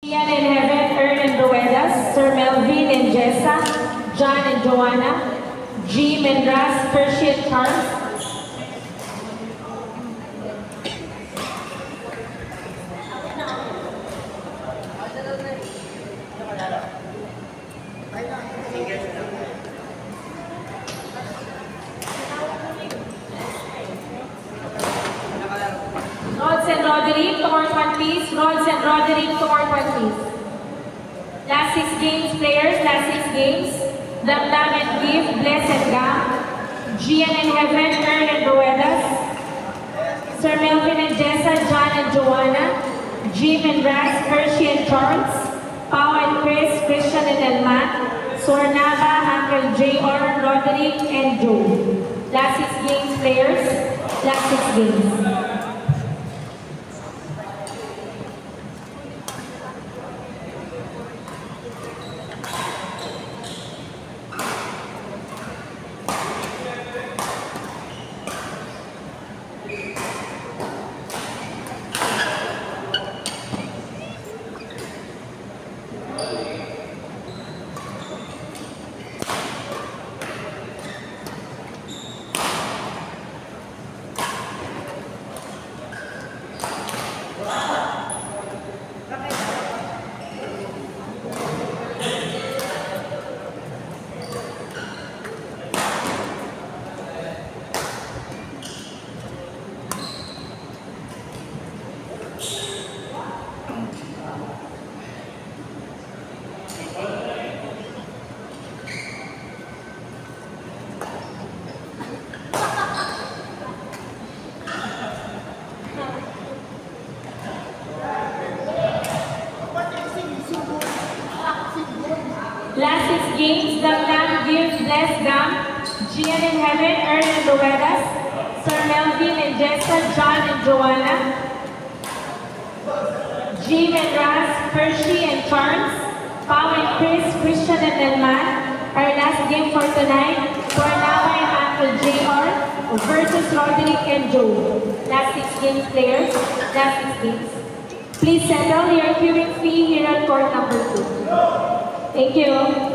Ian and Heaven, Ern and Ruedas, Sir Melvin and Jessa, John and Joanna, Jim and Ras, Percy and Charles, Rods and Roderick, toward one piece. Rods and Roderick, toward one piece. Last 6 games, players. Last 6 games. Damdam and Give, Bless and Gam. Gian and Heaven, Ern and Ruedas. Sir Melvin and Jessa, John and Joanna. Jim and Ras, Percy and Charles. Pao and Chris, Christian and Elman. Sornaba, Uncle J.R., Roderick, and Joe. Last 6 games, players. Last 6 games. Last 6 games, Damdam, Give, Bless, Gam, Gian and Heaven, Ern and Ruedas, Sir Melvin and Jessa, John and Joanna, Jim and Ras, Percy and Charles, Pao and Chris, Christian and Elman. Our last game for tonight, Sornaba and Uncle J.R. versus Roderick and Joe. Last 6 games, players. Last 6 games. Please settle your queuing fee here at court number 2. Thank you.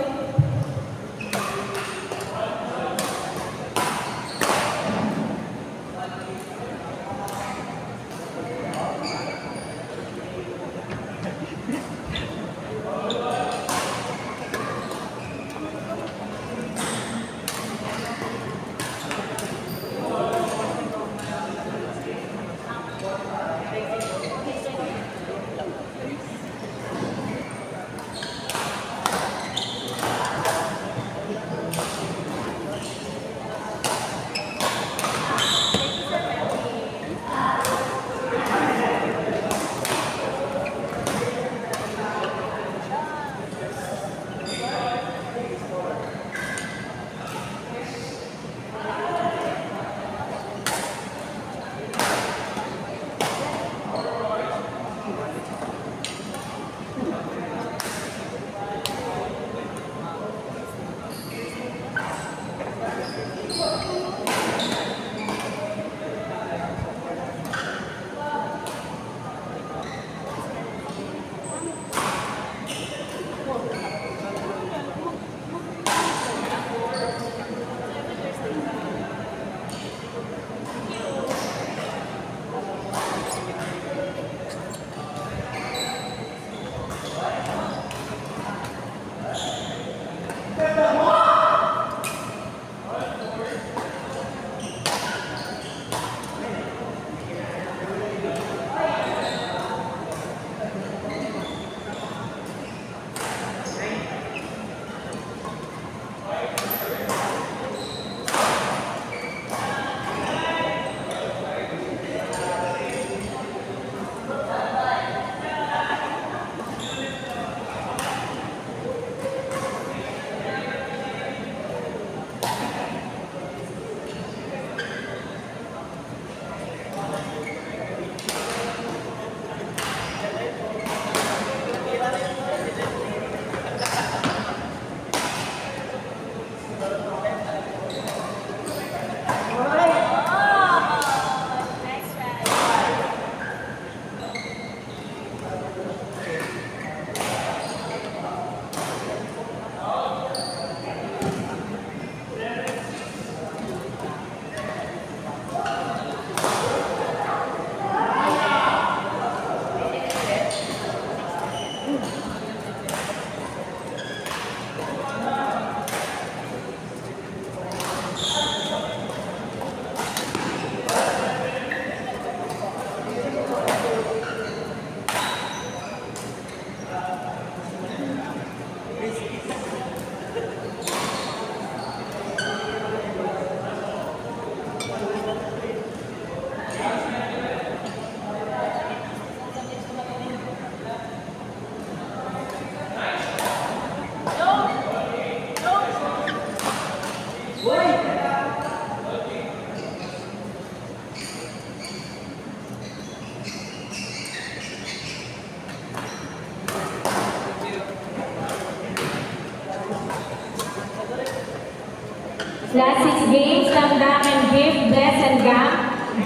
Last 6 games, Damdam and Gift, Bless and Gam,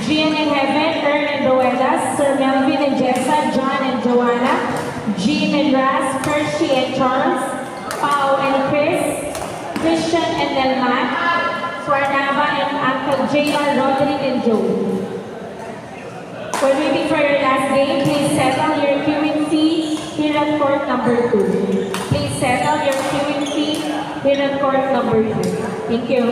Gian and Heaven, Ern and Roelas, Sir Melvin and Jessa, John and Joanna, Jean and Raz, Percy and Charles, Pao and Chris, Christian and Nelman, Swarnava and Uncle J.R., Roderick and Joe. While waiting for your last game, please settle your queuing fee here at court number 2. Please settle your queuing fee here at court number 2. Thank you.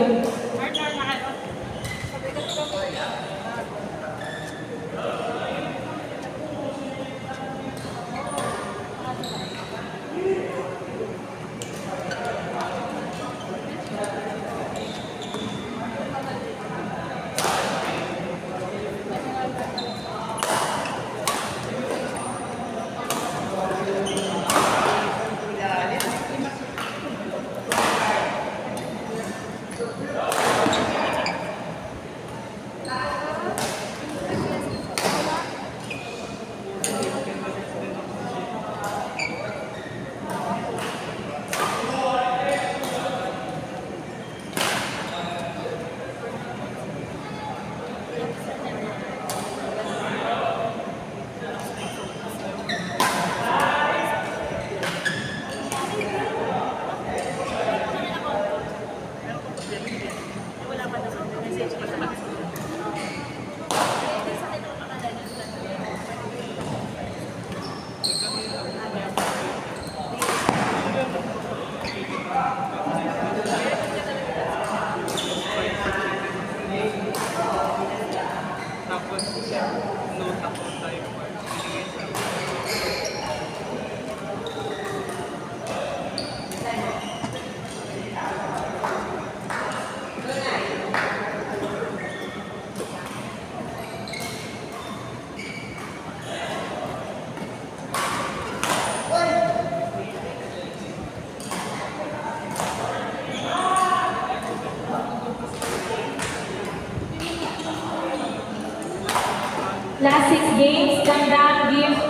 Last 6 games, Damdam, Gift,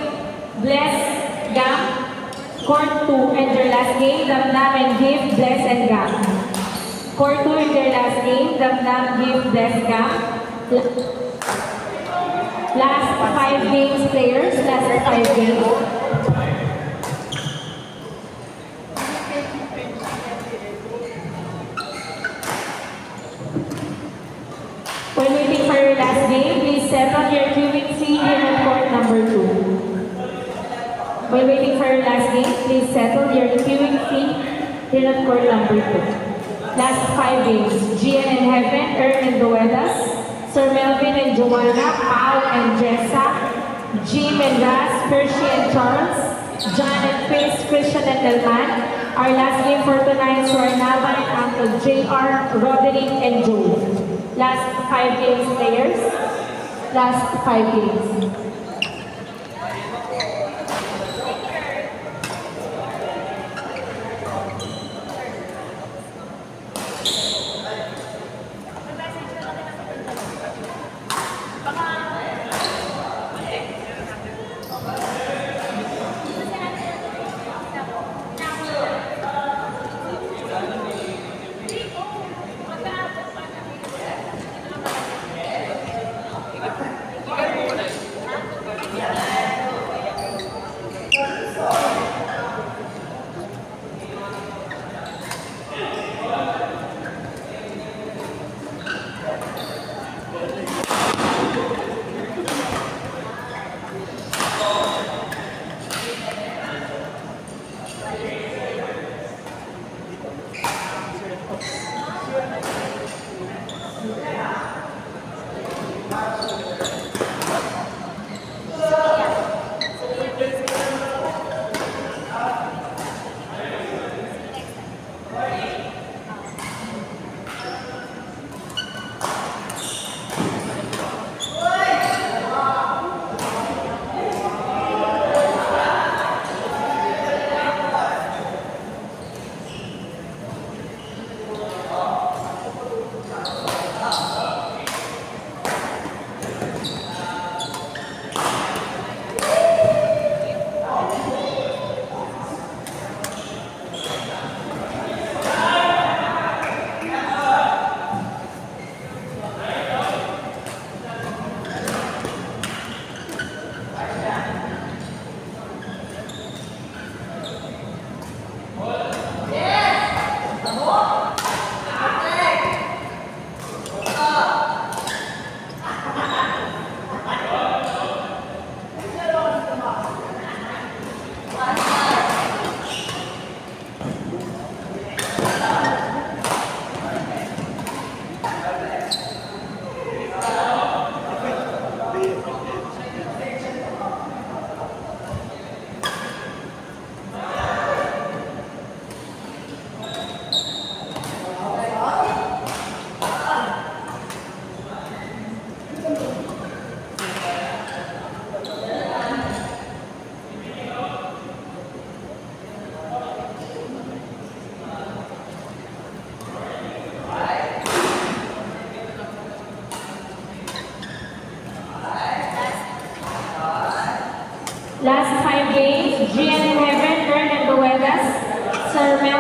Bless, Gam, Court 2 and their last game, Damdam and Gift, Bless and Gam. Court 2 in their last game, Damdam, Gift, Bless, Gam. Last 5 games, players, last 5 games. While waiting for your last game, please settle your queuing fee here at court number 2. While waiting for your last game, please settle your queuing fee here at court number 2. Last 5 games, Gian and Heaven, Ern and Duedas, Sir Melvin and Joanna, Pao and Jessa, Jim and Raz, Percy and Charles, John and Chris, Christian and Delman. Our last game for tonight, Swarnava and Uncle J.R., Roderick and Joe. Last 5 games, players. Last 5 games.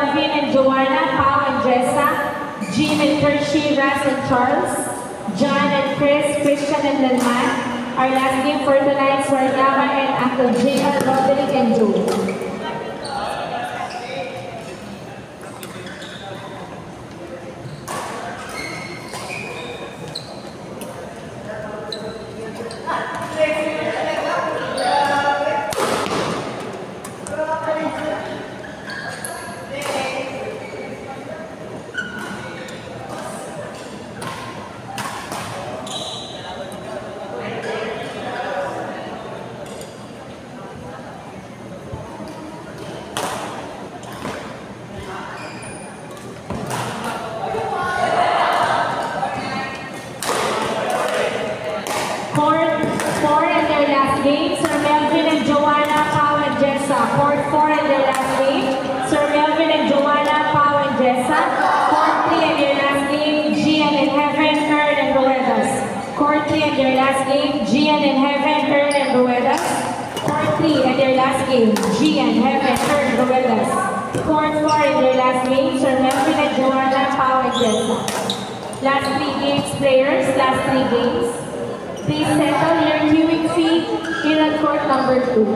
Melvin and Joanna, Pao and Jessa, Jim and Hershey, Ras and Charles, John and Chris, Christian and Lalman. Our last game for tonight, Swargama and Uncle J.R. Roderick and Joe. Last 3 games, players, last 3 games. Please settle your queuing seat in at court number 2.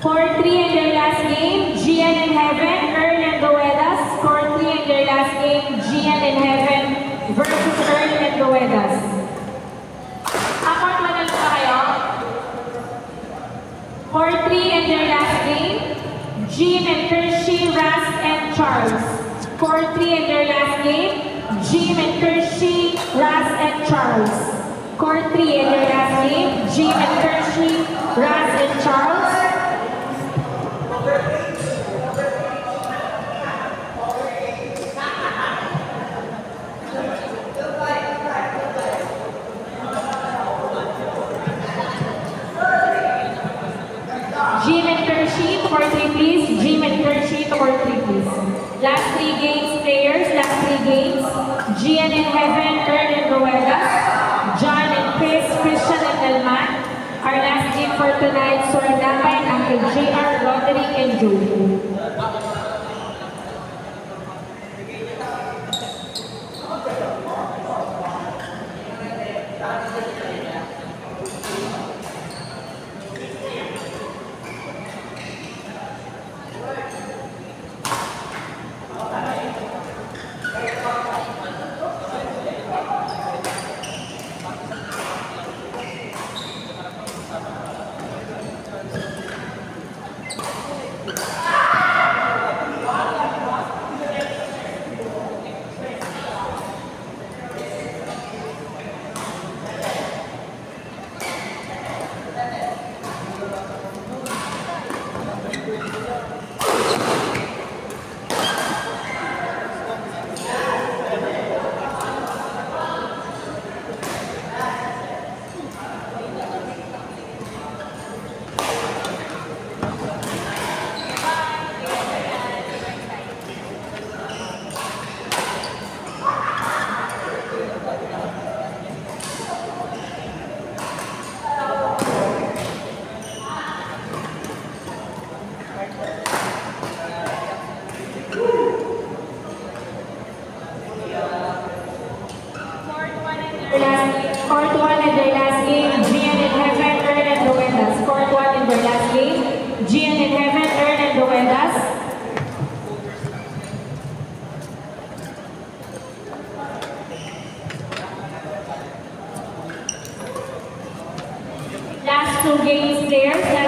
Court 3 in their last game, Gian in Heaven, Earl and Goedas. Court 3 in their last game, Gian in Heaven versus Earl and Goedas. Court 1 na lang ba kayo? Court 3 in their last game, Jim and Hershey, Ras and Charles. Court 3 in their last game, Jim and Hershey, Ras and Charles. Court 3 in their last game, Jim and Hershey, Ras and Charles. Jim and Hershey, court 3 please. Jim and Hershey, court 3 please. Last 3 games, players. Last 3 games. Gian in Heaven, Earl and Goedas. John and Chris, Christian and Alman. Our last game for tonight, Swargama and Uncle J.R. Roderick and Joe. Last 2 games, players.